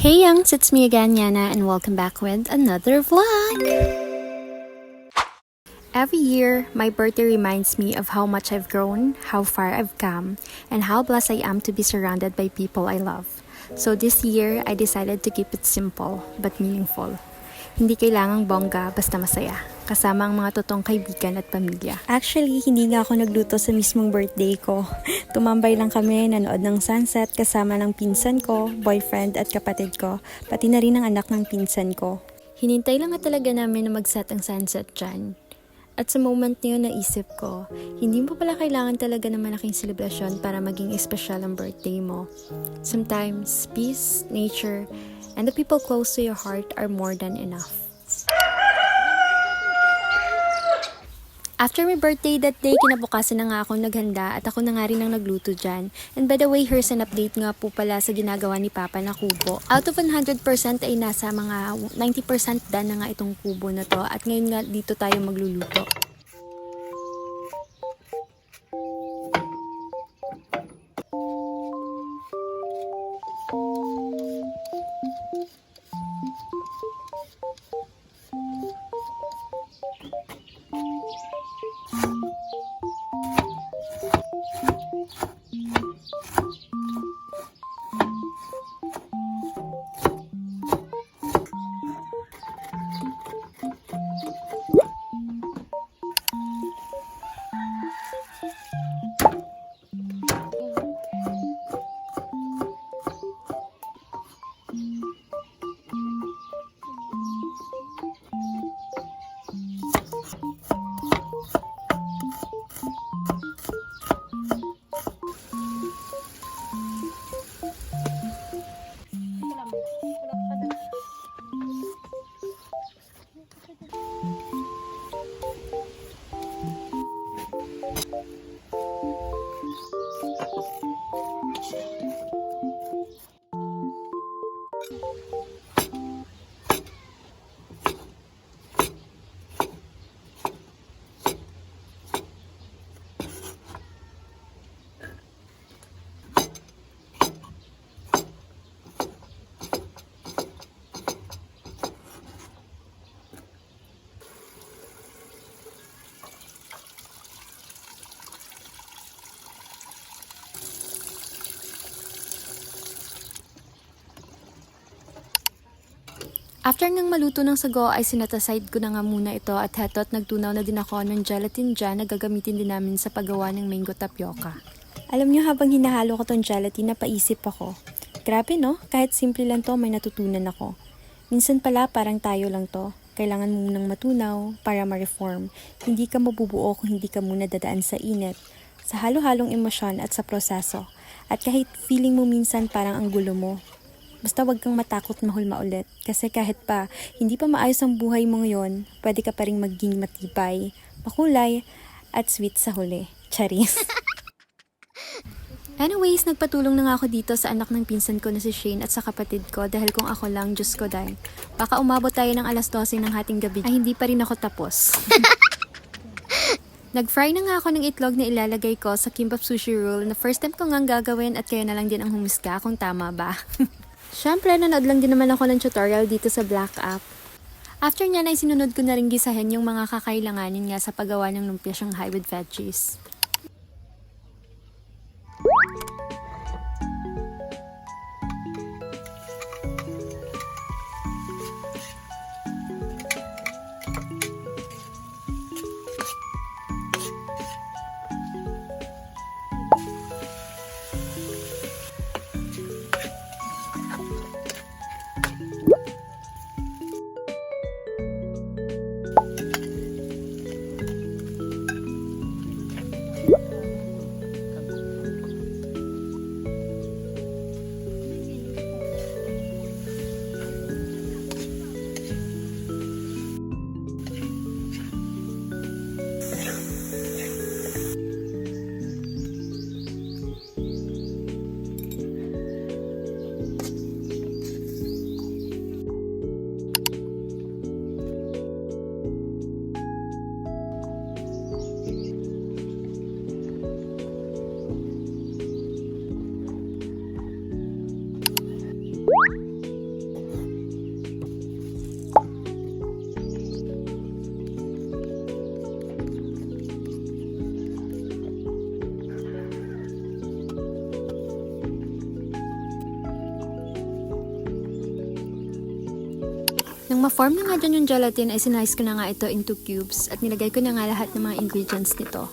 Hey Youngs, it's me again, Yana, and welcome back with another vlog! Every year, my birthday reminds me of how much I've grown, how far I've come, and how blessed I am to be surrounded by people I love. So this year, I decided to keep it simple but meaningful. Hindi kailangang bongga, basta masaya. Kasama ang mga totoong kaibigan at pamilya. Actually, hindi nga ako nagluto sa mismong birthday ko. Tumambay lang kami, nanood ng sunset kasama ng pinsan ko, boyfriend at kapatid ko, pati na rin ang anak ng pinsan ko. Hinintay lang nga talaga namin na mag-set ang sunset dyan. At sa moment na yun, naisip ko, hindi mo pala kailangan talaga ng malaking selebrasyon para maging espesyal ang birthday mo. Sometimes, peace, nature, and the people close to your heart are more than enough. After my birthday that day, kinabukasan na nga ako naghanda at ako na nga rin ang nagluto dyan. And by the way, here's an update nga po pala sa ginagawa ni Papa na kubo. Out of 100% ay nasa mga 90% done na nga itong kubo na to. At ngayon nga dito tayo magluluto. After ngang maluto ng sago ay sinataside ko na nga muna ito at heto't nagtunaw na din ako ng gelatin dyan na gagamitin din namin sa paggawa ng mango tapioca. Alam nyo, habang hinahalo ko tong gelatin, napaisip ako. Grabe no, kahit simple lang to may natutunan ako. Minsan pala parang tayo lang to. Kailangan mo munang matunaw para ma-reform. Hindi ka mabubuo kung hindi ka muna dadaan sa init, sa halo-halong emosyon at sa proseso. At kahit feeling mo minsan parang ang gulo mo, basta wag kang matakot mahulma ulit. Kasi kahit pa hindi pa maayos ang buhay mo ngayon, pwede ka pa rin maging matibay, makulay, at sweet sa huli. Charis. Anyways, nagpatulong na nga ako dito sa anak ng pinsan ko na si Shane at sa kapatid ko dahil kung ako lang, Diyos ko dahil. Baka umabot tayo ng alas 12 ng hating gabi ay hindi pa rin ako tapos. Nag-fry na nga ako ng itlog na ilalagay ko sa kimbap sushi roll na first time ko nga gagawin at kayo na lang din ang humusga kung tama ba. Siyempre, nanood lang din naman ako ng tutorial dito sa Black App. After niya na sinunod ko na rin gisahin yung mga kakailanganin nga sa paggawa ng lumpia Shanghai with veggies. Nang ma-form na nga dyan yung gelatin, ay sinice ko na nga ito into cubes at nilagay ko na nga lahat ng mga ingredients nito.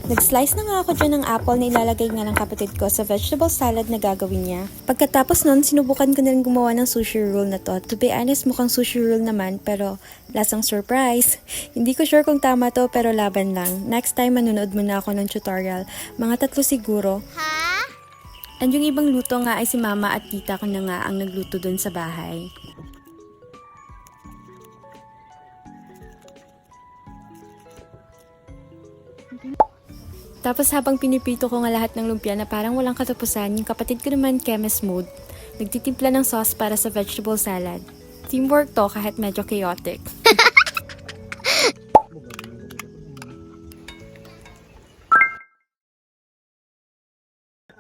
Nag-slice na nga ako dyan ng apple na ilalagay nga ng kapatid ko sa vegetable salad na gagawin niya. Pagkatapos nun, sinubukan ko na rin gumawa ng sushi roll na to. To be honest, mukhang sushi roll naman, pero lasang surprise. Hindi ko sure kung tama to, pero laban lang. Next time, manonood muna ako ng tutorial. Mga 3 siguro. And yung ibang luto nga ay si mama at tita ko na nga ang nagluto dun sa bahay. Tapos habang pinipito ko nga lahat ng lumpia na parang walang katapusan, yung kapatid ko naman chemist mode, nagtitimpla ng sauce para sa vegetable salad. Teamwork to kahit medyo chaotic.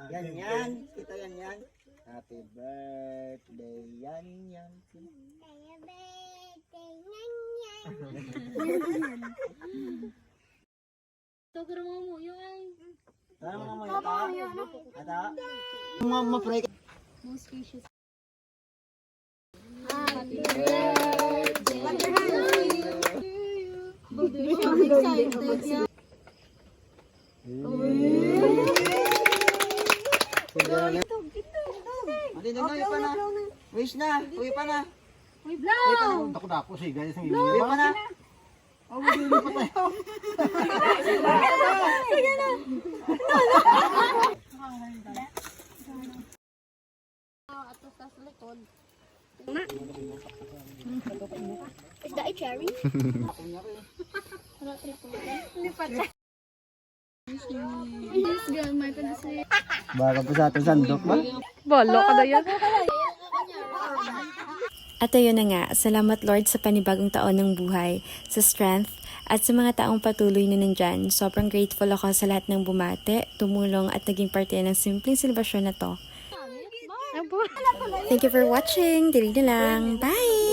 Yan yan, kita yan yan. Happy birthday yan yan. Tara mga mga ata. Ma-pray ka. Most gracious. Uwi pa na. Wish na. Uwi pa na. Uy, blow! Dako si guys ng uwi pa na. Oh, uwi pa tayo. Sige na! Ato sa likod. Is that a cherry? Lipat na. This girl, my panasya. Baka pa sa ating sandok ba? Bolo ka na yan. At ayun na nga, salamat Lord sa panibagong taon ng buhay, sa strength, at sa mga taong patuloy na nandyan. Sobrang grateful ako sa lahat ng bumate, tumulong at naging parte ng simpleng celebration na to. Thank you for watching. Dili na lang. Bye!